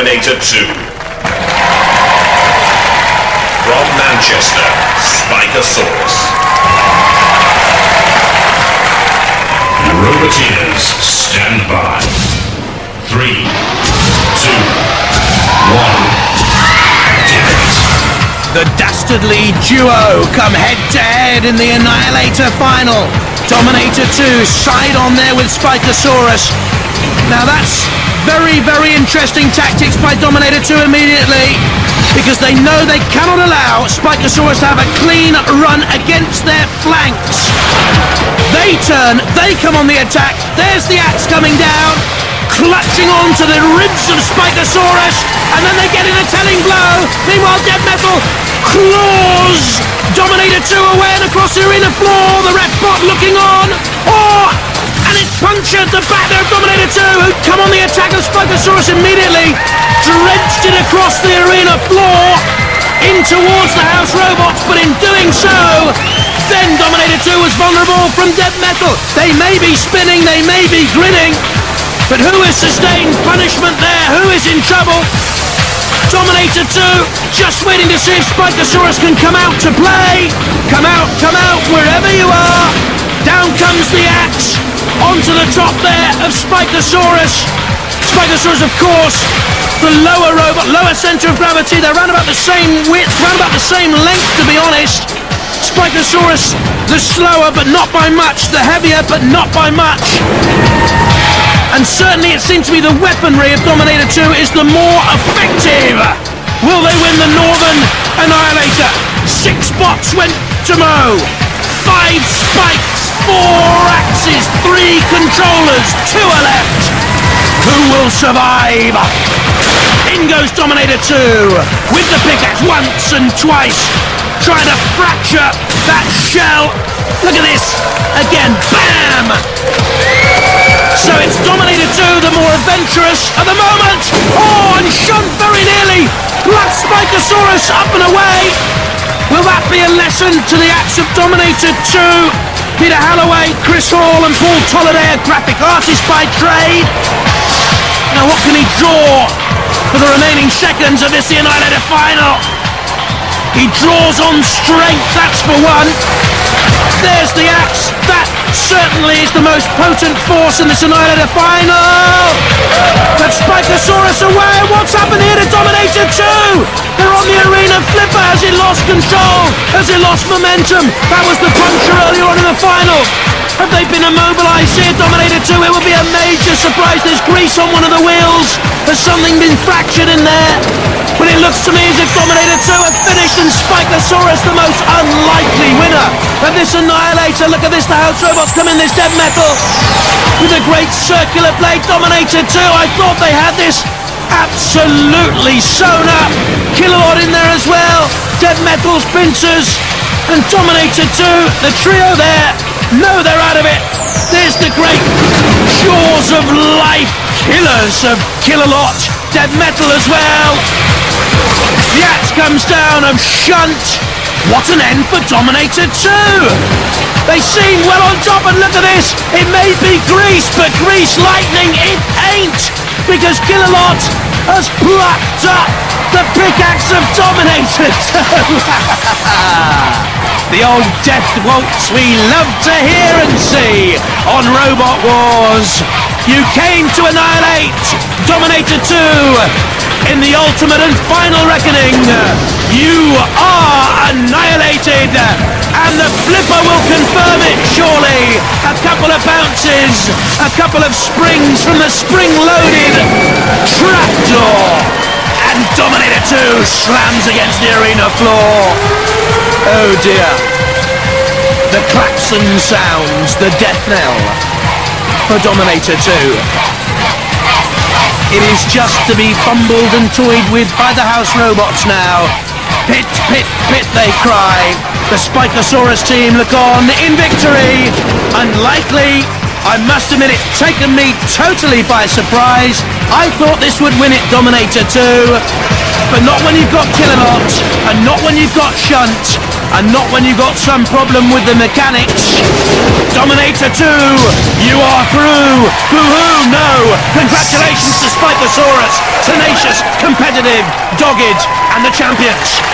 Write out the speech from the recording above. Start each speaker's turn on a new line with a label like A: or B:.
A: Dominator 2. From Manchester, Spikasaurus. Roboteers, stand by. 3, 2, 1, activate.
B: The dastardly duo come head-to-head in the Annihilator final. Dominator 2 side on there with Spikasaurus. Now that's very, very interesting tactics by Dominator 2 immediately, because they know they cannot allow Spikasaurus to have a clean run against their flanks. They turn, they come on the attack. There's the axe coming down, clutching on to the ribs of Spikasaurus, and then they get in a telling blow. Meanwhile, Dead Metal claws Dominator 2 away and across the arena floor. The ref bot looking on. And it's punctured the back there of Dominator 2, who'd come on the attack of Spikasaurus immediately, drenched it across the arena floor in towards the house robots, but in doing so, then Dominator 2 was vulnerable from Dead Metal. They may be spinning, they may be grinning, but who has sustained punishment there? Who is in trouble? Dominator 2 just waiting to see if Spikasaurus can come out to play. Come out, wherever you are. Down comes the axe onto the top there of Spikasaurus. Spikasaurus, of course, the lower robot, lower centre of gravity. They're round about the same width, round about the same length, to be honest. Spikasaurus, the slower, but not by much. The heavier, but not by much. And certainly it seems to be the weaponry of Dominator 2 is the more effective. Will they win the Northern Annihilator? 6 bots went to Mo. 5 spikes, 4 axes, 3 controllers, 2 are left. Who will survive? In goes Dominator 2 with the pickaxe once and twice, trying to fracture that shell. Look at this. Again, bam! So it's Dominator 2, the more adventurous at the moment. And shunned very nearly. Black Spikasaurus up and away. Will that be a lesson to the acts of Dominator 2? Peter Halloway, Chris Hall and Paul Tolliday, a graphic artist by trade. Now what can he draw for the remaining seconds of this Annihilator final? He draws on strength, that's for one. There's the axe. That certainly is the most potent force in this Annihilator final. But Spikasaurus away. What's happened here to Dominator 2? They're on the arena flipper. Has it lost control? Has it lost momentum? That was the puncture earlier on in the final. Have they been immobilised here, Dominator 2? It would be a major surprise. There's grease on one of the wheels. Has something been fractured in there? But it looks to me as if Dominator 2 have finished and Spikasaurus the most unlikely winner of this Annihilator. Look at this, the house robots come in, this Dead Metal with a great circular blade. Dominator 2, I thought they had this absolutely sewn up. Kilowatt in there as well. Dead Metal's pincers and Dominator 2, the trio there. No, they're out of it. There's the great jaws of life killers of Kilowatt. Dead Metal as well. The axe comes down of Shunt. What an end for Dominator 2. They seem well on top, and look at this. It may be grease, but grease lightning it ain't, because Kilowatt has plucked up the pickaxe of Dominator 2. The old death waltz we love to hear and see on Robot Wars. You came to annihilate Dominator 2 in the ultimate and final reckoning. You are annihilated, and the flipper will confirm it surely. A couple of bounces, a couple of springs from the spring-loaded trapdoor, and Dominator 2 slams against the arena floor. Oh dear. The klaxon sounds, the death knell for Dominator 2. It is just to be fumbled and toyed with by the house robots now. Pit, pit, pit, they cry. The Spikasaurus team look on in victory. Unlikely. I must admit, it's taken me totally by surprise. I thought this would win it, Dominator 2. But not when you've got Kilowatt, and not when you've got Shunt, and not when you've got some problem with the mechanics. Dominator 2, you are through. Boo-hoo, no. Congratulations to Spikasaurus, tenacious, competitive, dogged, and the champions.